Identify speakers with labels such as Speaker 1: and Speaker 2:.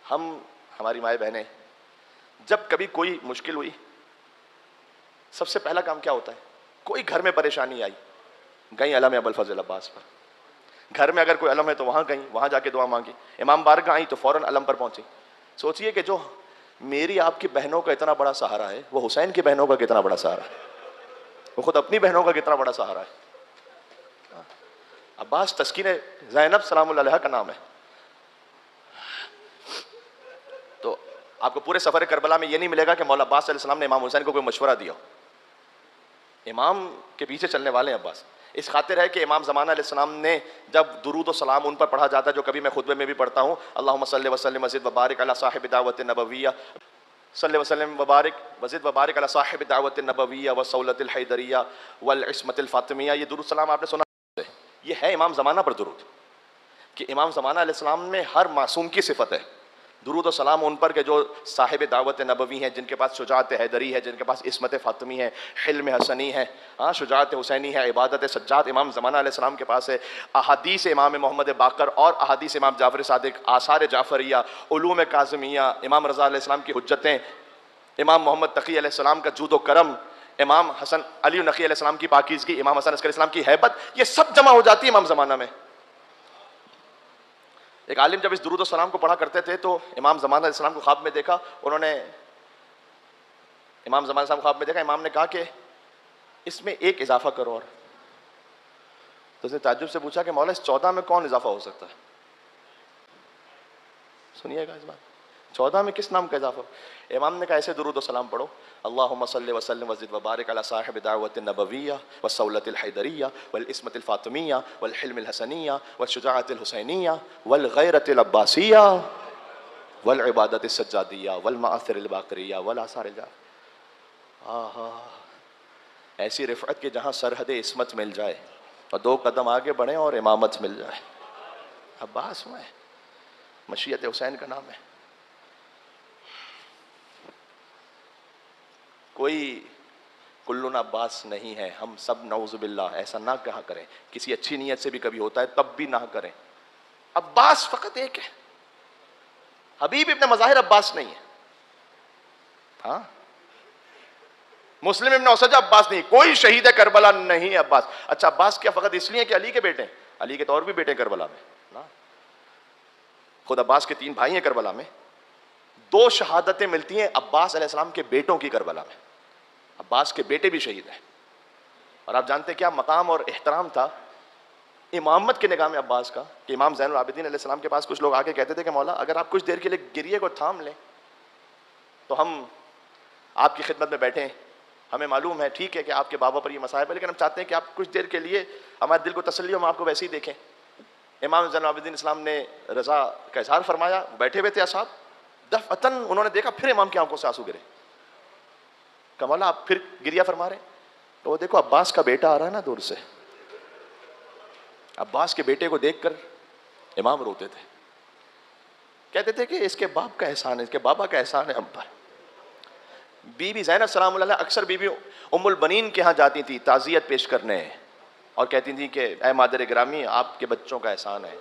Speaker 1: हमारी माएँ बहनें, जब कभी कोई मुश्किल हुई, सबसे पहला काम क्या होता है? कोई घर में परेशानी आई, गई अलम अबुल फजल अब्बास पर। घर में अगर कोई अलम है तो वहां गई, वहां जाके दुआ मांगी। इमाम बारगाह आई तो फौरन अलम पर पहुंची। सोचिए कि जो मेरी आपकी बहनों का इतना बड़ा सहारा है, वो हुसैन की बहनों का कितना बड़ा सहारा है, वो खुद अपनी बहनों का कितना बड़ा सहारा है। अब्बास तस्कीन ज़ैनब सलामुल्लाह अलैहा का नाम है। तो आपको पूरे सफर करबला में ये नहीं मिलेगा कि मौला अब्बास अलैहिस्सलाम ने इमाम हुसैन को कोई मशवरा दिया। इमाम के पीछे चलने वाले हैं अब्बास। इस खातिर है कि इमाम ज़माना अलैहिस्सलाम ने जब दुरूद व सलाम उन पर पढ़ा जाता है, जो कभी मैं खुतबे में भी पढ़ता हूँ, अल्लाहुम्मा सल्लि व सल्लिम वज़िद व बारिक अला साहिब दावत नबविय्या, सल्लि व सल्लिम व बारिक वज़िद व बारिक अला साहिब दावत नबविय्या व सौलतिल हैदरिया वल इस्मतिल फातिमिया। ये दुरूद सलाम आपने सुना है, ये है इमाम ज़माना पर दुरूद, कि इमाम ज़माना अलैहिस्सलाम में हर मासूम की सिफत है। दुरूद व सलाम उन पर के जो साहिब दावत नबवी हैं, जिनके पास शुजाअत हैदरी है, जिनके पास इस्मत फातिमी है, हिल्म हसनी है, हाँ शुजाअत हुसैनी है, इबादत सज्जाद इमाम ज़माना अलैहिस्सलाम के पास है। अहादीस इमाम मोहम्मद बाकर और अहादीस इमाम जाफ़र सादिक, आसार जाफ़रिया, उलूम काज़िमिया, इमाम रज़ा अलैहिस्सलाम की हुज्जतें, इमाम मोहम्मद तक़ी अलैहिस्सलाम का जूद व करम, इमाम हसन अली नक़ी अलैहिस्सलाम की पाकीज़गी, इमाम हसन अस्करी इस्लाम की हैबत, ये सब जमा हो जाती है इमाम ज़माना में। एक आलिम जब इस दुरूद सलाम को पढ़ा करते थे तो इमाम ज़माना अलैहिस्सलाम को ख्वाब में देखा। उन्होंने इमाम ज़माना अलैहिस्सलाम को ख्वाब में देखा। इमाम ने कहा कि इसमें एक इजाफा करो। और तो उसने ताज्जुब से पूछा कि मौला इस 14 में कौन इजाफा हो सकता है? सुनिएगा इस बात, 14 में किस नाम का इजाफा? इमाम ने कहा ऐसे दुरूद सलाम पढ़ो, अल्लाहुम्मा सल्लि व सल्लिम वज़िद व बारिक अला साहिब दावत नबविय्या व सौलतिल हैदरिया वल इस्मतिल फातिमिया वल हिल्मिल हसनिया व शुजाअतिल हुसैनिया वल गैरतिल अब्बासिया वल इबादतिस सज्जादिया वल माअसिरिल बाकरिया वल आसारिल जा। आहा, ऐसी रिफ़अत के जहाँ सरहद इस्मत मिल जाए और 2 कदम आगे बढ़े और इमामत मिल जाए। अब्बास में मशीयत हुसैन का नाम है। कोई कुल्लुन अब्बास नहीं है, हम सब नऊज़ुबिल्लाह, ऐसा ना कहा करें। किसी अच्छी नीयत से भी कभी होता है तब भी ना करें। अब्बास फ़कत एक है, हबीब इब्न मज़ाहिर अब्बास नहीं है। हाँ, मुस्लिम इब्न उसज अब्बास नहीं, कोई शहीद है करबला नहीं है अब्बास। अच्छा, अब्बास क्या फ़कत इसलिए कि अली के बेटे हैं? अली के तो और भी बेटे करबला में ना। खुद अब्बास के 3 भाई हैं करबला में। 2 शहादतें मिलती हैं अब्बास अलैहिस्सलाम के बेटों की करबला में। अब्बास के बेटे भी शहीद हैं। और आप जानते हैं क्या मकाम और एहतराम था इमामत के निगाह में अब्बास का, कि इमाम ज़ैनुल आबिदीन अलैहिस्सलाम के पास कुछ लोग आके कहते थे कि मौला अगर आप कुछ देर के लिए गिरिए को थाम लें तो हम आपकी खिदमत में बैठे हैं। हमें मालूम है ठीक है कि आपके बाबा पर ये मसाइब है, लेकिन हम चाहते हैं कि आप कुछ देर के लिए हमारे दिल को तसल्ली हो, हम आपको वैसे ही देखें। इमाम ज़ैनुल आबिदीन इस्लाम ने रज़ा का इज़हार फरमाया, बैठे हुए थे असहाब। दफ़अतन उन्होंने देखा फिर इमाम की आंखों से आंसू गिरे। कमला आप फिर गिरिया फरमा रहे, तो वो देखो अब्बास का बेटा आ रहा है ना दूर से। अब्बास के बेटे को देखकर इमाम रोते थे, कहते थे कि इसके बाप का एहसान है, इसके बाबा का एहसान है हम पर। बीबी ज़ैनब सलामुल्लाह अलैहा अक्सर बीबी उम्मुल बनीन के यहाँ जाती थी ताज़ियत पेश करने और कहती थी कि ऐ मादर गिरामी, आपके बच्चों का एहसान है,